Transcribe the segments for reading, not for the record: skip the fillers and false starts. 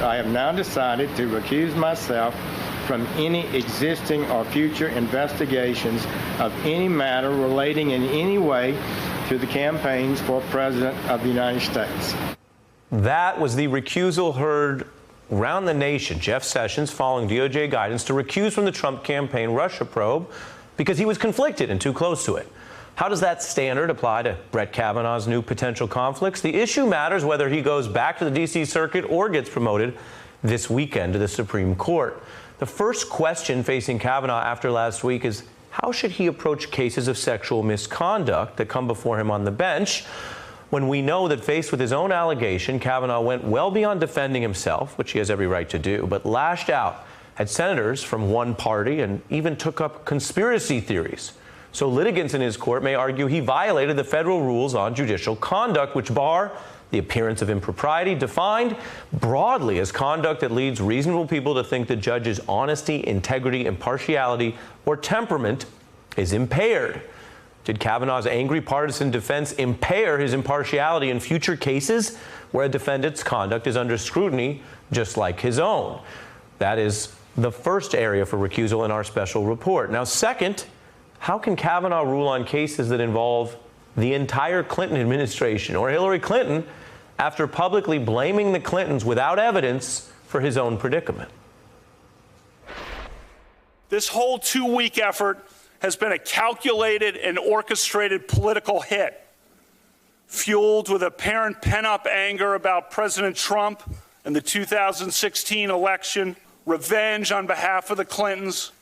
I have now decided to recuse myself from any existing or future investigations of any matter relating in any way to the campaigns for President of the United States. That was the recusal heard around the nation. Jeff Sessions following DOJ guidance to recuse from the Trump campaign Russia probe because he was conflicted and too close to it. How does that standard apply to Brett Kavanaugh's new potential conflicts? The issue matters whether he goes back to the D.C. Circuit or gets promoted this weekend to the Supreme Court. The first question facing Kavanaugh after last week is how should he approach cases of sexual misconduct that come before him on the bench when we know that faced with his own allegation, Kavanaugh went well beyond defending himself, which he has every right to do, but lashed out at senators from one party and even took up conspiracy theories. So litigants in his court may argue he violated the federal rules on judicial conduct, which bar the appearance of impropriety, defined broadly as conduct that leads reasonable people to think the judge's honesty, integrity, impartiality, or temperament is impaired. Did Kavanaugh's angry partisan defense impair his impartiality in future cases where a defendant's conduct is under scrutiny, just like his own? That is the first area for recusal in our special report. Now, second, how can Kavanaugh rule on cases that involve the entire Clinton administration or Hillary Clinton after publicly blaming the Clintons without evidence for his own predicament? This whole 2-week effort has been a calculated and orchestrated political hit, fueled with apparent pent-up anger about President Trump and the 2016 election, revenge on behalf of the Clintons,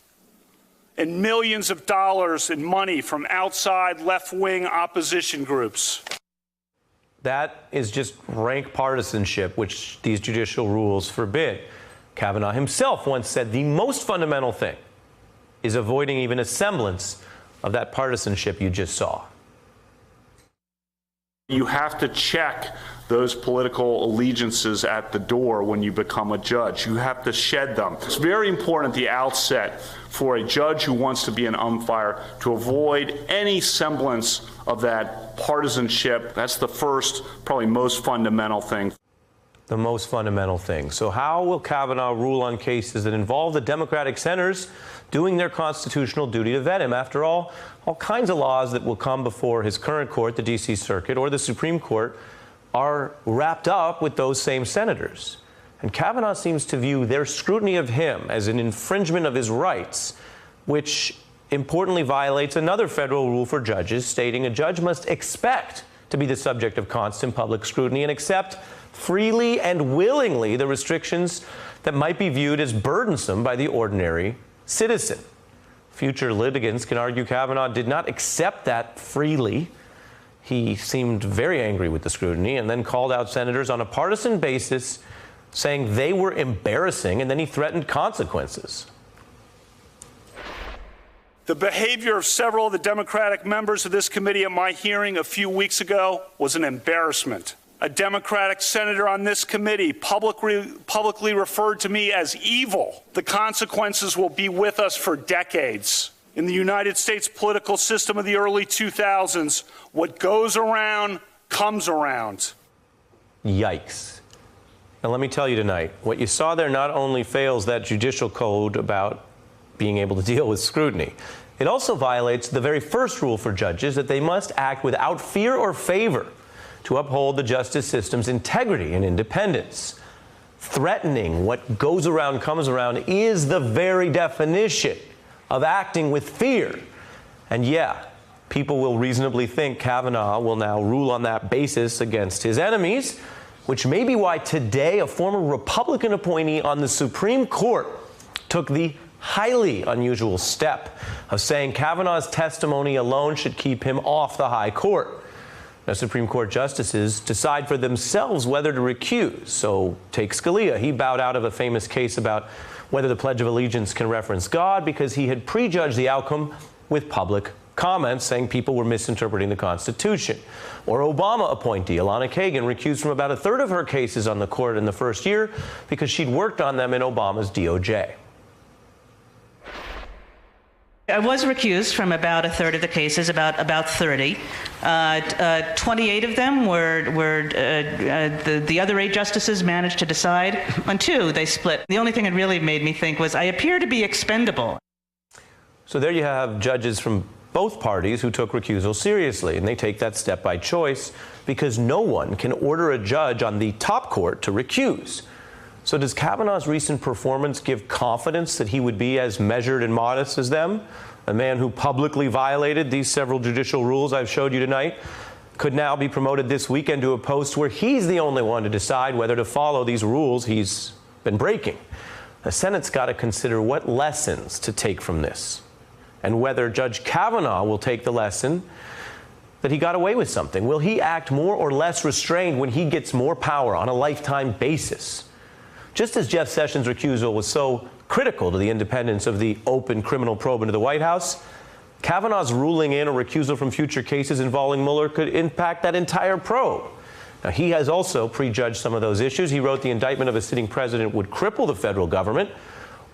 and millions of dollars in money from outside left-wing opposition groups. That is just rank partisanship, which these judicial rules forbid. Kavanaugh himself once said the most fundamental thing is avoiding even a semblance of that partisanship you just saw. You have to check those political allegiances at the door when you become a judge. You have to shed them. It's very important at the outset for a judge who wants to be an umpire to avoid any semblance of that partisanship. That's the first, probably most fundamental thing. The most fundamental thing. So how will Kavanaugh rule on cases that involve the Democratic senators doing their constitutional duty to vet him? After all kinds of laws that will come before his current court, the D.C. Circuit, or the Supreme Court, are wrapped up with those same senators. And Kavanaugh seems to view their scrutiny of him as an infringement of his rights, which importantly violates another federal rule for judges, stating a judge must expect to be the subject of constant public scrutiny and accept freely and willingly the restrictions that might be viewed as burdensome by the ordinary citizen. Future litigants can argue Kavanaugh did not accept that freely. He seemed very angry with the scrutiny and then called out senators on a partisan basis, saying they were embarrassing, and then he threatened consequences. The behavior of several of the Democratic members of this committee at my hearing a few weeks ago was an embarrassment. A Democratic senator on this committee publicly referred to me as evil. The consequences will be with us for decades. In the United States political system of the early 2000s, what goes around comes around. Yikes. Now, let me tell you tonight, what you saw there not only fails that judicial code about being able to deal with scrutiny, it also violates the very first rule for judges, that they must act without fear or favor to uphold the justice system's integrity and independence. Threatening what goes around comes around is the very definition of acting with fear. And yeah, people will reasonably think Kavanaugh will now rule on that basis against his enemies, which may be why today a former Republican appointee on the Supreme Court took the highly unusual step of saying Kavanaugh's testimony alone should keep him off the high court. Now, Supreme Court justices decide for themselves whether to recuse. So take Scalia. He bowed out of a famous case about whether the Pledge of Allegiance can reference God because he had prejudged the outcome with public comments saying people were misinterpreting the Constitution. Or Obama appointee Ilana Kagan recused from about a third of her cases on the court in the first year because she'd worked on them in Obama's DOJ. I was recused from about a third of the cases, about 30. 28 of them were the other 8 justices managed to decide. On 2, they split. The only thing that really made me think was I appear to be expendable. So there you have judges from both parties who took recusal seriously, and they take that step by choice because no one can order a judge on the top court to recuse. So does Kavanaugh's recent performance give confidence that he would be as measured and modest as them? A man who publicly violated these several judicial rules I've showed you tonight could now be promoted this weekend to a post where he's the only one to decide whether to follow these rules he's been breaking. The Senate's got to consider what lessons to take from this, and whether Judge Kavanaugh will take the lesson that he got away with something. Will he act more or less restrained when he gets more power on a lifetime basis? Just as Jeff Sessions' recusal was so critical to the independence of the open criminal probe into the White House, Kavanaugh's ruling in a recusal from future cases involving Mueller could impact that entire probe. Now, he has also prejudged some of those issues. He wrote the indictment of a sitting president would cripple the federal government.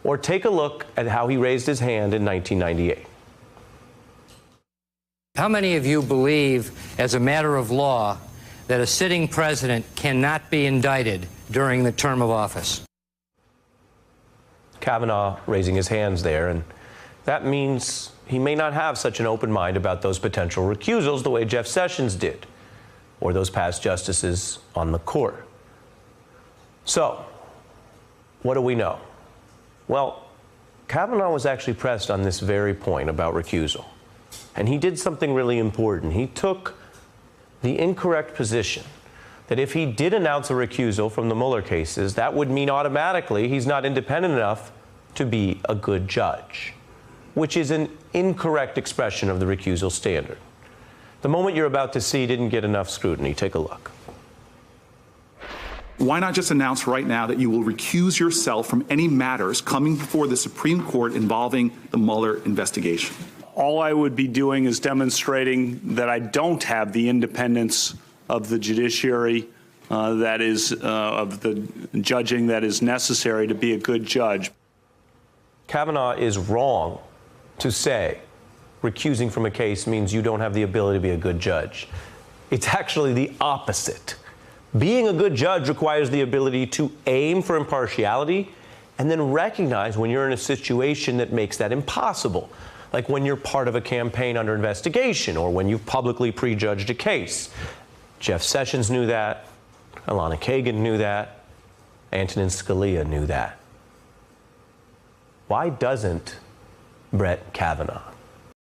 Or take a look at how he raised his hand in 1998. How many of you believe, as a matter of law, that a sitting president cannot be indicted during the term of office? Kavanaugh raising his hands there, and that means he may not have such an open mind about those potential recusals the way Jeff Sessions did, or those past justices on the court. So, what do we know? Well, Kavanaugh was actually pressed on this very point about recusal. And he did something really important. He took the incorrect position that if he did announce a recusal from the Mueller cases, that would mean automatically he's not independent enough to be a good judge, which is an incorrect expression of the recusal standard. The moment you're about to see didn't get enough scrutiny. Take a look. Why not just announce right now that you will recuse yourself from any matters coming before the Supreme Court involving the Mueller investigation? All I would be doing is demonstrating that I don't have the independence of the judiciary, that is, of the judging that is necessary to be a good judge. Kavanaugh is wrong to say recusing from a case means you don't have the ability to be a good judge. It's actually the opposite. Being a good judge requires the ability to aim for impartiality and then recognize when you're in a situation that makes that impossible, like when you're part of a campaign under investigation or when you've publicly prejudged a case. Jeff Sessions knew that. Elena Kagan knew that. Antonin Scalia knew that. Why doesn't Brett Kavanaugh?